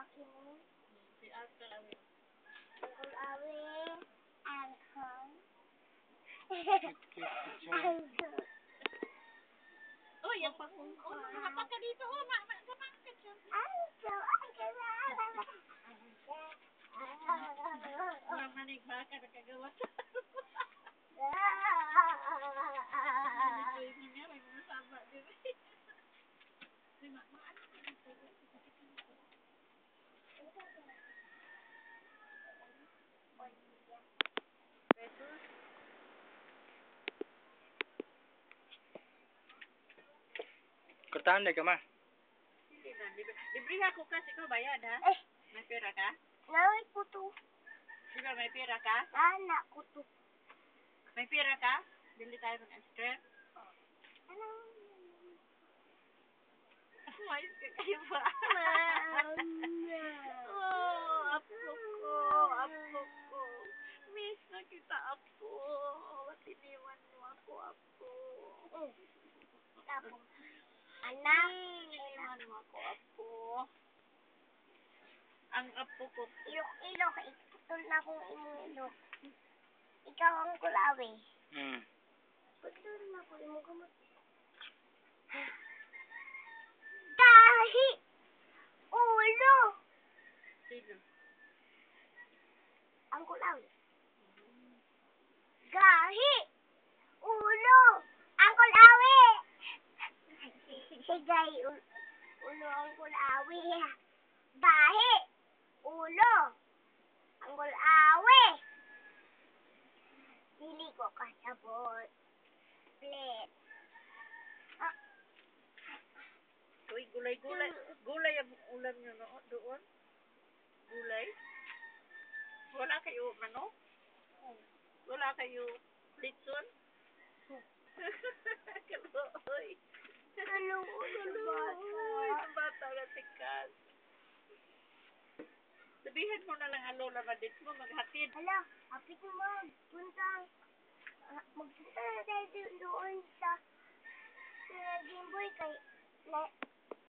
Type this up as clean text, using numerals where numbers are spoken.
akin mo. Si Uncle Awi. Uncle Awi. Uncle. Oh, yan pa. Makapak ka dito. Oh, makapak ka dyan. Manig baka nakagawa sa. Ito yung nangyari. Mga saba din. Kortahan na ka ma. Hindi na. Libre ako kasi ko bayad ha. May pera ka? Naway ko to. Di ba may pera ka? Anak ko to. May pera ka? Bili tayo ng ice cream? Ano? Mais ka kayo ba? Mama. Oh, apo ko. Apo ko. Miss na kita, apo. Ba't iniwan mo ako, apo? Tapos, anak. Iniwan mo ako, apo. Ang apo ko. Ilok-ilok. Iputol na kong inilok. Ikaw ang kulawi. Putol na ko. Imo gamot. Dahi! Ulo! Sino? Ang kulawi. Gahi! Ulo! Ang kulawi! Sigay, ulo ang kulawi. Gahi! Ulo! Ang kulawi! Dili ko kasabot. Plate. Uy, gulay-gulay. Gulay ang ulam nyo doon? Gulay? Wala kayo manok? Wala kayo litson? Kaluoy. Kaluoy. Ang bata na tikas. Sabihin mo na lang ang lola madit mo, maghatid. Hala, hapit naman. Magpunta na tayo doon sa Game Boy kay